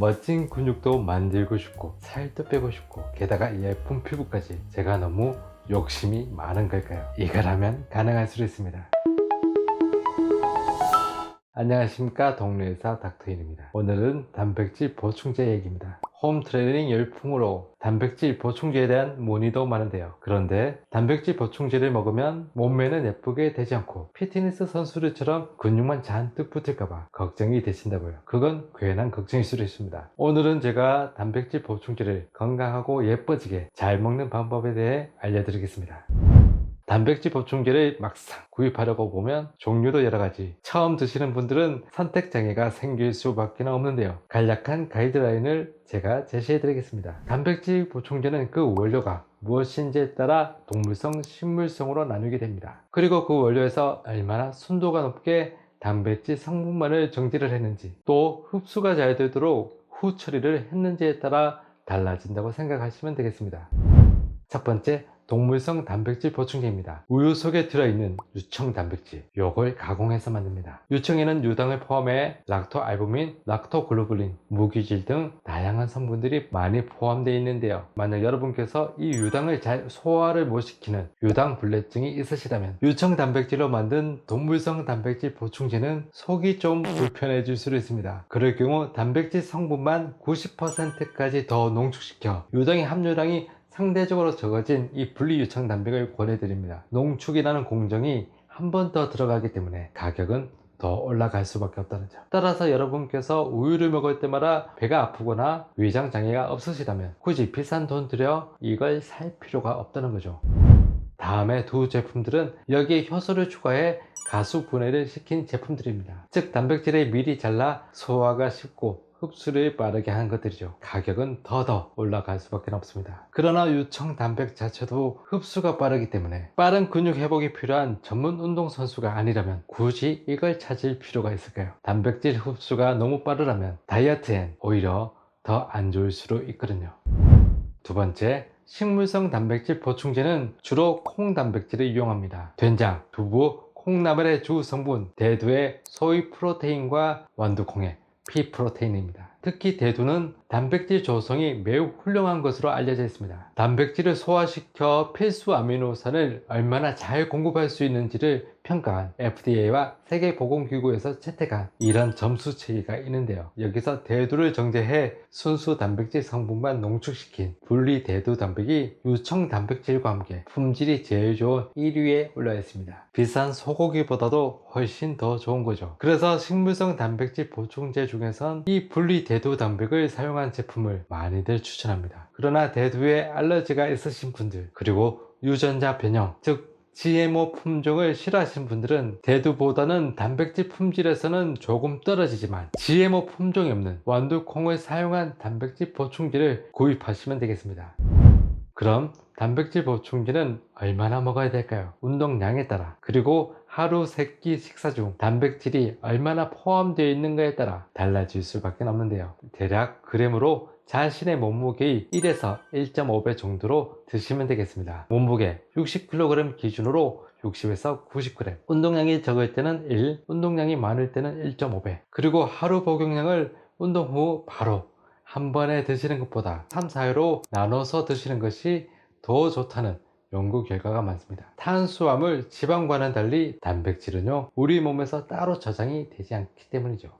멋진 근육도 만들고 싶고 살도 빼고 싶고 게다가 예쁜 피부까지 제가 너무 욕심이 많은 걸까요? 이걸 하면 가능할 수도 있습니다. 안녕하십니까, 동료의사 닥터인입니다. 오늘은 단백질 보충제 얘기입니다. 홈 트레이닝 열풍으로 단백질 보충제에 대한 문의도 많은데요. 그런데 단백질 보충제를 먹으면 몸매는 예쁘게 되지 않고 피트니스 선수들처럼 근육만 잔뜩 붙을까봐 걱정이 되신다고요. 그건 괜한 걱정일 수도 있습니다. 오늘은 제가 단백질 보충제를 건강하고 예뻐지게 잘 먹는 방법에 대해 알려드리겠습니다. 단백질 보충제를 막상 구입하려고 보면 종류도 여러가지, 처음 드시는 분들은 선택장애가 생길 수밖에 없는데요. 간략한 가이드라인을 제가 제시해 드리겠습니다. 단백질 보충제는 그 원료가 무엇인지에 따라 동물성, 식물성으로 나누게 됩니다. 그리고 그 원료에서 얼마나 순도가 높게 단백질 성분만을 정제를 했는지, 또 흡수가 잘 되도록 후 처리를 했는지에 따라 달라진다고 생각하시면 되겠습니다. 첫 번째, 동물성 단백질 보충제입니다. 우유 속에 들어있는 유청 단백질, 요걸 가공해서 만듭니다. 유청에는 유당을 포함해 락토알부민, 락토글루불린, 무기질 등 다양한 성분들이 많이 포함되어 있는데요. 만약 여러분께서 이 유당을 잘 소화를 못 시키는 유당불내증이 있으시다면 유청 단백질로 만든 동물성 단백질 보충제는 속이 좀 불편해질 수도 있습니다. 그럴 경우 단백질 성분만 90%까지 더 농축시켜 유당의 함유량이 상대적으로 적어진 이 분리유청 단백을 권해드립니다. 농축이라는 공정이 한 번 더 들어가기 때문에 가격은 더 올라갈 수밖에 없다는 점. 따라서 여러분께서 우유를 먹을 때마다 배가 아프거나 위장 장애가 없으시다면 굳이 비싼 돈 들여 이걸 살 필요가 없다는 거죠. 다음에 두 제품들은 여기에 효소를 추가해 가수 분해를 시킨 제품들입니다. 즉 단백질을 미리 잘라 소화가 쉽고 흡수를 빠르게 한 것들이죠. 가격은 더 올라갈 수밖에 없습니다. 그러나 유청 단백 자체도 흡수가 빠르기 때문에 빠른 근육 회복이 필요한 전문 운동선수가 아니라면 굳이 이걸 찾을 필요가 있을까요? 단백질 흡수가 너무 빠르다면 다이어트엔 오히려 더 안 좋을 수도 있거든요. 두 번째, 식물성 단백질 보충제는 주로 콩 단백질을 이용합니다. 된장, 두부, 콩나물의 주 성분 대두의 소이 프로테인과 완두콩의 피 프로테인입니다. 특히 대두는 단백질 조성이 매우 훌륭한 것으로 알려져 있습니다. 단백질을 소화시켜 필수 아미노산을 얼마나 잘 공급할 수 있는지를 평가한 FDA와 세계보건기구에서 채택한 이런 점수 체계가 있는데요. 여기서 대두를 정제해 순수 단백질 성분만 농축시킨 분리 대두 단백이 유청 단백질과 함께 품질이 제일 좋은 1위에 올라 있습니다. 비싼 소고기보다도 훨씬 더 좋은 거죠. 그래서 식물성 단백질 보충제 중에선 이 분리 대두 단백을 사용한 제품을 많이들 추천합니다. 그러나 대두에 알러지가 있으신 분들, 그리고 유전자 변형, 즉 GMO 품종을 싫어하시는 분들은 대두보다는 단백질 품질에서는 조금 떨어지지만 GMO 품종이 없는 완두콩을 사용한 단백질 보충제를 구입하시면 되겠습니다. 그럼 단백질 보충제는 얼마나 먹어야 될까요? 운동량에 따라, 그리고 하루 3끼 식사 중 단백질이 얼마나 포함되어 있는가에 따라 달라질 수밖에 없는데요. 대략 그램으로 자신의 몸무게의 1에서 1.5배 정도로 드시면 되겠습니다. 몸무게 60kg 기준으로 60에서 90g, 운동량이 적을 때는 1, 운동량이 많을 때는 1.5배, 그리고 하루 복용량을 운동 후 바로 한 번에 드시는 것보다 3, 4회로 나눠서 드시는 것이 더 좋다는 연구 결과가 많습니다. 탄수화물, 지방과는 달리 단백질은요, 우리 몸에서 따로 저장이 되지 않기 때문이죠.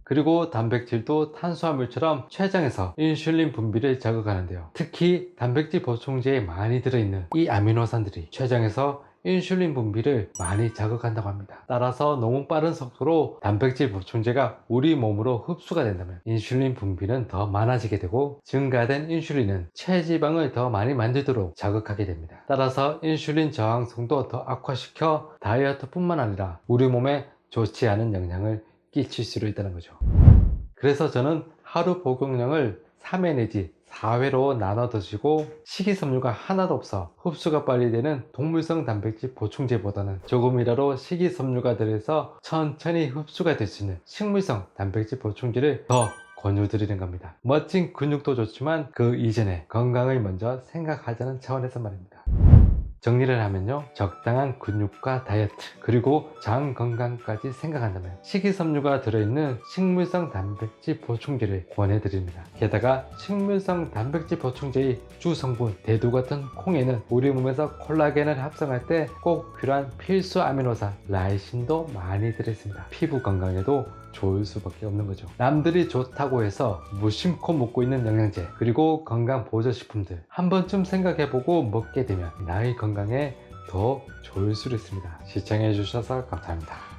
그리고 단백질도 탄수화물처럼 췌장에서 인슐린 분비를 자극하는데요. 특히 단백질 보충제에 많이 들어있는 이 아미노산들이 췌장에서 인슐린 분비를 많이 자극한다고 합니다. 따라서 너무 빠른 속도로 단백질 보충제가 우리 몸으로 흡수가 된다면 인슐린 분비는 더 많아지게 되고, 증가된 인슐린은 체지방을 더 많이 만들도록 자극하게 됩니다. 따라서 인슐린 저항성도 더 악화시켜 다이어트뿐만 아니라 우리 몸에 좋지 않은 영향을 끼칠 수도 있다는 거죠. 그래서 저는 하루 복용량을 3회 내지 4회로 나눠 드시고, 식이섬유가 하나도 없어 흡수가 빨리 되는 동물성 단백질 보충제보다는 조금이라도 식이섬유가 들어서 천천히 흡수가 될 수 있는 식물성 단백질 보충제를 더 권유드리는 겁니다. 멋진 근육도 좋지만 그 이전에 건강을 먼저 생각하자는 차원에서 말입니다. 정리를 하면요, 적당한 근육과 다이어트 그리고 장 건강까지 생각한다면 식이섬유가 들어있는 식물성 단백질 보충제를 권해드립니다. 게다가 식물성 단백질 보충제의 주 성분 대두 같은 콩에는 우리 몸에서 콜라겐을 합성할 때 꼭 필요한 필수 아미노산 라이신도 많이 들어있습니다. 피부 건강에도 좋을 수밖에 없는 거죠. 남들이 좋다고 해서 무심코 먹고 있는 영양제 그리고 건강 보조식품들 한 번쯤 생각해보고 먹게 되면 나의 건강에 더 좋을 수도 있습니다. 시청해 주셔서 감사합니다.